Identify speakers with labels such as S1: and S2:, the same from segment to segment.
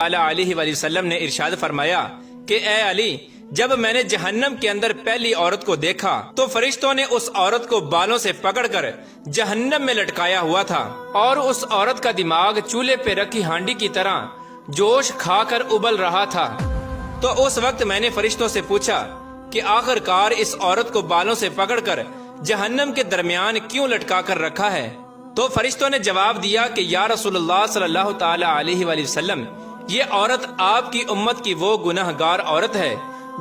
S1: علیہ وآلہ وسلم نے ارشاد فرمایا کہ اے علی، جب میں نے جہنم کے اندر پہلی عورت کو دیکھا تو فرشتوں نے اس عورت کو بالوں سے پکڑ کر جہنم میں لٹکایا ہوا تھا، اور اس عورت کا دماغ چولہے پہ رکھی ہانڈی کی طرح جوش کھا کر ابل رہا تھا۔ تو اس وقت میں نے فرشتوں سے پوچھا کہ آخر کار اس عورت کو بالوں سے پکڑ کر جہنم کے درمیان کیوں لٹکا کر رکھا ہے؟ تو فرشتوں نے جواب دیا کہ یا رسول اللہ صلی اللہ تعالی علیہ وآلہ وسلم، یہ عورت آپ کی امت کی وہ گناہ گار عورت ہے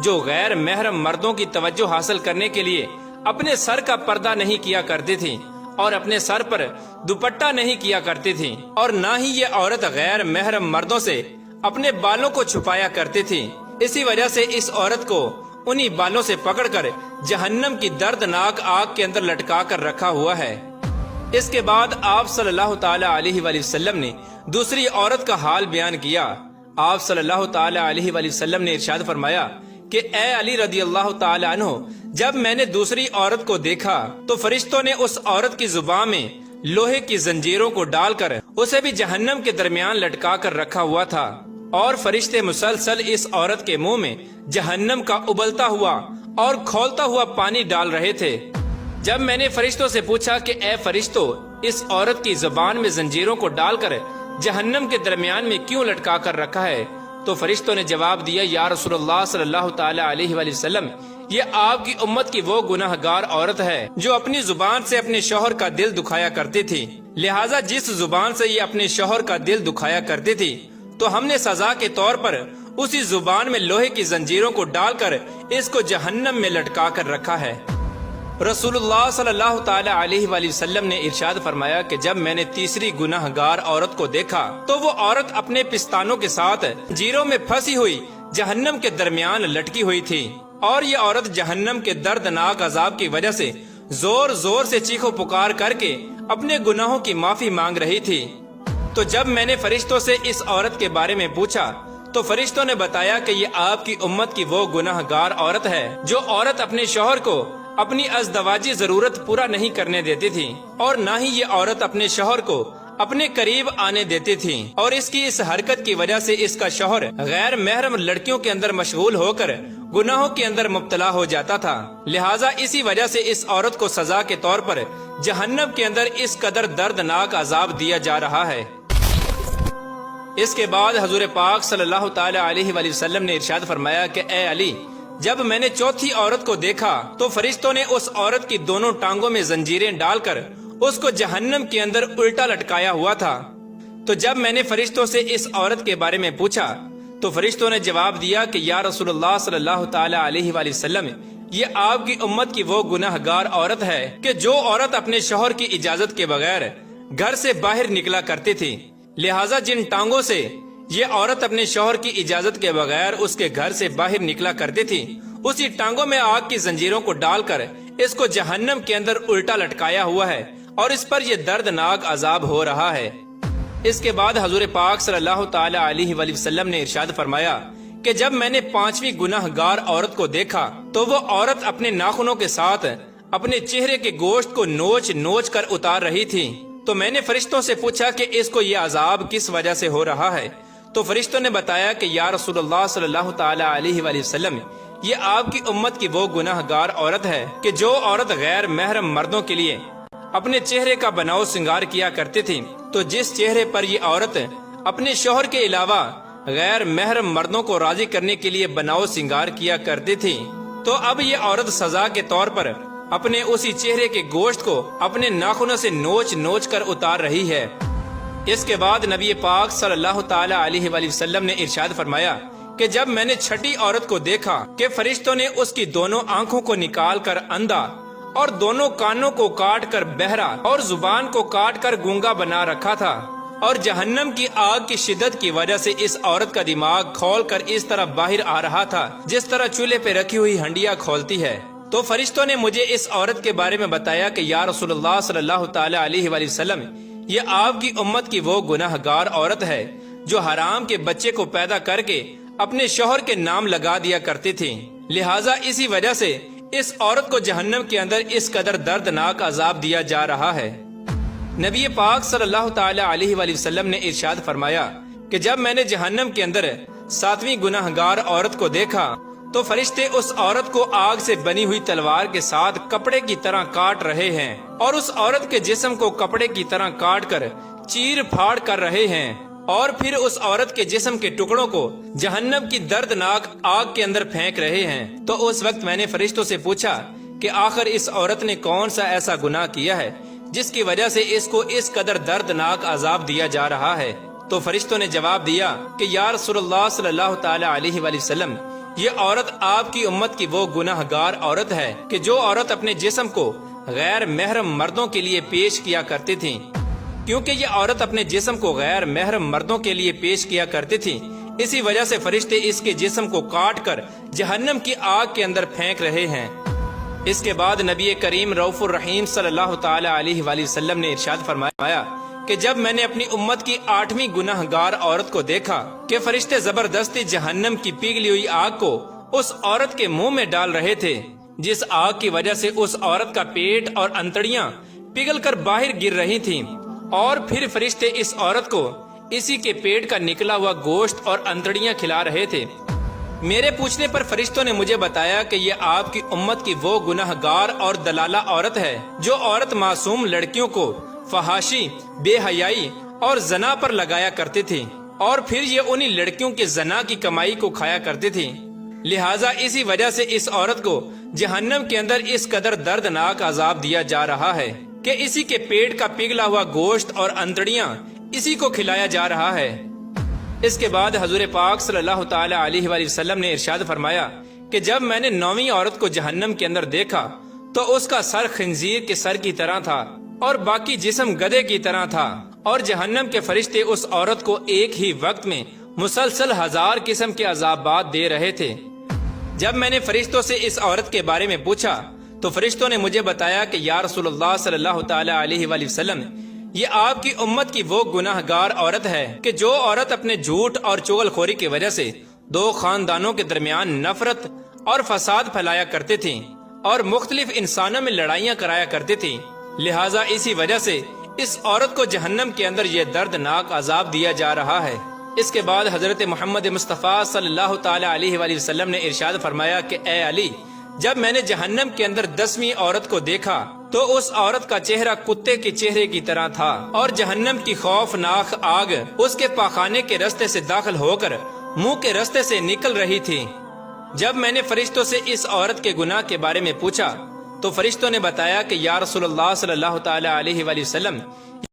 S1: جو غیر محرم مردوں کی توجہ حاصل کرنے کے لیے اپنے سر کا پردہ نہیں کیا کرتی تھی اور اپنے سر پر دوپٹہ نہیں کیا کرتی تھی، اور نہ ہی یہ عورت غیر محرم مردوں سے اپنے بالوں کو چھپایا کرتی تھی۔ اسی وجہ سے اس عورت کو انہی بالوں سے پکڑ کر جہنم کی دردناک آگ کے اندر لٹکا کر رکھا ہوا ہے۔ اس کے بعد آپ صلی اللہ تعالی علیہ وآلہ وسلم نے دوسری عورت کا حال بیان کیا۔ آپ صلی اللہ تعالی علیہ وآلہ وسلم نے ارشاد فرمایا کہ اے علی رضی اللہ تعالی عنہ، جب میں نے دوسری عورت کو دیکھا تو فرشتوں نے اس عورت کی زبان میں لوہے کی زنجیروں کو ڈال کر اسے بھی جہنم کے درمیان لٹکا کر رکھا ہوا تھا، اور فرشتے مسلسل اس عورت کے منہ میں جہنم کا ابلتا ہوا اور کھولتا ہوا پانی ڈال رہے تھے۔ جب میں نے فرشتوں سے پوچھا کہ اے فرشتوں، اس عورت کی زبان میں زنجیروں کو ڈال کر جہنم کے درمیان میں کیوں لٹکا کر رکھا ہے؟ تو فرشتوں نے جواب دیا یا رسول اللہ صلی اللہ تعالی علیہ وآلہ وسلم، یہ آپ کی امت کی وہ گناہ گار عورت ہے جو اپنی زبان سے اپنے شوہر کا دل دکھایا کرتی تھی، لہٰذا جس زبان سے یہ اپنے شوہر کا دل دکھایا کرتی تھی تو ہم نے سزا کے طور پر اسی زبان میں لوہے کی زنجیروں کو ڈال کر اس کو جہنم میں لٹکا کر رکھا ہے۔ رسول اللہ صلی اللہ تعالی علیہ وآلہ وسلم نے ارشاد فرمایا کہ جب میں نے تیسری گناہ گار عورت کو دیکھا تو وہ عورت اپنے پستانوں کے ساتھ زنجیروں میں پھنسی ہوئی جہنم کے درمیان لٹکی ہوئی تھی، اور یہ عورت جہنم کے دردناک عذاب کی وجہ سے زور زور سے چیخو پکار کر کے اپنے گناہوں کی معافی مانگ رہی تھی۔ تو جب میں نے فرشتوں سے اس عورت کے بارے میں پوچھا تو فرشتوں نے بتایا کہ یہ آپ کی امت کی وہ گناہ گار عورت ہے جو عورت اپنے شوہر کو اپنی ازدواجی ضرورت پورا نہیں کرنے دیتی تھی، اور نہ ہی یہ عورت اپنے شوہر کو اپنے قریب آنے دیتی تھی، اور اس کی اس حرکت کی وجہ سے اس کا شوہر غیر محرم لڑکیوں کے اندر مشغول ہو کر گناہوں کے اندر مبتلا ہو جاتا تھا، لہٰذا اسی وجہ سے اس عورت کو سزا کے طور پر جہنم کے اندر اس قدر دردناک عذاب دیا جا رہا ہے۔ اس کے بعد حضور پاک صلی اللہ تعالی علیہ وآلہ وسلم نے ارشاد فرمایا کہ اے علی، جب میں نے چوتھی عورت کو دیکھا تو فرشتوں نے اس عورت کی دونوں ٹانگوں میں زنجیریں ڈال کر اس کو جہنم کے اندر الٹا لٹکایا ہوا تھا۔ تو جب میں نے فرشتوں سے اس عورت کے بارے میں پوچھا تو فرشتوں نے جواب دیا کہ یا رسول اللہ صلی اللہ تعالی علیہ وآلہ وسلم، یہ آپ کی امت کی وہ گناہ گار عورت ہے کہ جو عورت اپنے شوہر کی اجازت کے بغیر گھر سے باہر نکلا کرتی تھی، لہٰذا جن ٹانگوں سے یہ عورت اپنے شوہر کی اجازت کے بغیر اس کے گھر سے باہر نکلا کرتی تھی، اسی ٹانگوں میں آگ کی زنجیروں کو ڈال کر اس کو جہنم کے اندر الٹا لٹکایا ہوا ہے، اور اس پر یہ دردناک عذاب ہو رہا ہے۔ اس کے بعد حضور پاک صلی اللہ تعالی علیہ وآلہ وسلم نے ارشاد فرمایا کہ جب میں نے پانچویں گناہ گار عورت کو دیکھا تو وہ عورت اپنے ناخنوں کے ساتھ اپنے چہرے کے گوشت کو نوچ نوچ کر اتار رہی تھی۔ تو میں نے فرشتوں سے پوچھا کہ اس کو یہ عذاب کس وجہ سے ہو رہا ہے؟ تو فرشتوں نے بتایا کہ یا رسول اللہ صلی اللہ تعالی علیہ وآلہ وسلم، یہ آپ کی امت کی وہ گناہ گار عورت ہے کہ جو عورت غیر محرم مردوں کے لیے اپنے چہرے کا بناؤ سنگار کیا کرتی تھی، تو جس چہرے پر یہ عورت اپنے شوہر کے علاوہ غیر محرم مردوں کو راضی کرنے کے لیے بناؤ سنگار کیا کرتی تھی، تو اب یہ عورت سزا کے طور پر اپنے اسی چہرے کے گوشت کو اپنے ناخنوں سے نوچ نوچ کر اتار رہی ہے۔ اس کے بعد نبی پاک صلی اللہ تعالی علیہ وآلہ وسلم نے ارشاد فرمایا کہ جب میں نے چھٹی عورت کو دیکھا کہ فرشتوں نے اس کی دونوں آنکھوں کو نکال کر اندھا اور دونوں کانوں کو کاٹ کر بہرا اور زبان کو کاٹ کر گونگا بنا رکھا تھا، اور جہنم کی آگ کی شدت کی وجہ سے اس عورت کا دماغ کھول کر اس طرح باہر آ رہا تھا جس طرح چولہے پہ رکھی ہوئی ہنڈیاں کھولتی ہے، تو فرشتوں نے مجھے اس عورت کے بارے میں بتایا کہ یا رسول اللہ صلی اللہ تعالی علیہ وآلہ وسلم، یہ آپ کی امت کی وہ گناہ گار عورت ہے جو حرام کے بچے کو پیدا کر کے اپنے شوہر کے نام لگا دیا کرتی تھی، لہٰذا اسی وجہ سے اس عورت کو جہنم کے اندر اس قدر دردناک عذاب دیا جا رہا ہے۔ نبی پاک صلی اللہ تعالی علیہ وآلہ وسلم نے ارشاد فرمایا کہ جب میں نے جہنم کے اندر 7ویں گناہگار عورت کو دیکھا تو فرشتے اس عورت کو آگ سے بنی ہوئی تلوار کے ساتھ کپڑے کی طرح کاٹ رہے ہیں اور اس عورت کے جسم کو کپڑے کی طرح کاٹ کر چیر پھاڑ کر رہے ہیں، اور پھر اس عورت کے جسم کے ٹکڑوں کو جہنم کی دردناک آگ کے اندر پھینک رہے ہیں۔ تو اس وقت میں نے فرشتوں سے پوچھا کہ آخر اس عورت نے کون سا ایسا گناہ کیا ہے جس کی وجہ سے اس کو اس قدر دردناک عذاب دیا جا رہا ہے؟ تو فرشتوں نے جواب دیا کہ یا رسول اللہ صلی اللہ تعالی علیہ وآلہ وسلم، یہ عورت آپ کی امت کی وہ گناہ گار عورت ہے کہ جو عورت اپنے جسم کو غیر محرم مردوں کے لیے پیش کیا کرتی تھی۔ کیونکہ یہ عورت اپنے جسم کو غیر محرم مردوں کے لیے پیش کیا کرتی تھی، اسی وجہ سے فرشتے اس کے جسم کو کاٹ کر جہنم کی آگ کے اندر پھینک رہے ہیں۔ اس کے بعد نبی کریم رؤوف الرحیم صلی اللہ تعالی علیہ وآلہ وسلم نے ارشاد فرمایا کہ جب میں نے اپنی امت کی 8ویں گناہ گار عورت کو دیکھا کہ فرشتے زبردستی جہنم کی پگھلی ہوئی آگ کو اس عورت کے منہ میں ڈال رہے تھے، جس آگ کی وجہ سے اس عورت کا پیٹ اور انتڑیاں پگھل کر باہر گر رہی تھیں، اور پھر فرشتے اس عورت کو اسی کے پیٹ کا نکلا ہوا گوشت اور انتڑیاں کھلا رہے تھے۔ میرے پوچھنے پر فرشتوں نے مجھے بتایا کہ یہ آپ کی امت کی وہ گناہ گار اور دلالہ عورت ہے جو عورت معصوم لڑکیوں کو فحاشی، بے حیائی اور زنا پر لگایا کرتی تھی، اور پھر یہ انہی لڑکیوں کے زنا کی کمائی کو کھایا کرتی تھی۔ لہٰذا اسی وجہ سے اس عورت کو جہنم کے اندر اس قدر دردناک عذاب دیا جا رہا ہے کہ اسی کے پیٹ کا پگھلا ہوا گوشت اور انتڑیاں اسی کو کھلایا جا رہا ہے۔ اس کے بعد حضور پاک صلی اللہ تعالی علیہ وآلہ وسلم نے ارشاد فرمایا کہ جب میں نے 9ویں عورت کو جہنم کے اندر دیکھا تو اس کا سر خنزیر کے سر کی طرح تھا اور باقی جسم گدھے کی طرح تھا، اور جہنم کے فرشتے اس عورت کو ایک ہی وقت میں مسلسل 1000 قسم کے عذابات دے رہے تھے۔ جب میں نے فرشتوں سے اس عورت کے بارے میں پوچھا تو فرشتوں نے مجھے بتایا کہ یا رسول اللہ صلی اللہ تعالی علیہ وآلہ وسلم، یہ آپ کی امت کی وہ گناہ گار عورت ہے کہ جو عورت اپنے جھوٹ اور چغل خوری کی وجہ سے 2 خاندانوں کے درمیان نفرت اور فساد پھیلایا کرتے تھی اور مختلف انسانوں میں لڑائیاں کرایا کرتی تھی، لہٰذا اسی وجہ سے اس عورت کو جہنم کے اندر یہ دردناک عذاب دیا جا رہا ہے۔ اس کے بعد حضرت محمد مصطفیٰ صلی اللہ تعالی علیہ وآلہ وسلم نے ارشاد فرمایا کہ اے علی، جب میں نے جہنم کے اندر 10ویں عورت کو دیکھا تو اس عورت کا چہرہ کتے کے چہرے کی طرح تھا، اور جہنم کی خوفناک آگ اس کے پاخانے کے رستے سے داخل ہو کر منہ کے رستے سے نکل رہی تھی۔ جب میں نے فرشتوں سے اس عورت کے گناہ کے بارے میں پوچھا تو فرشتوں نے بتایا کہ یا رسول اللہ صلی اللہ تعالی علیہ وآلہ وسلم،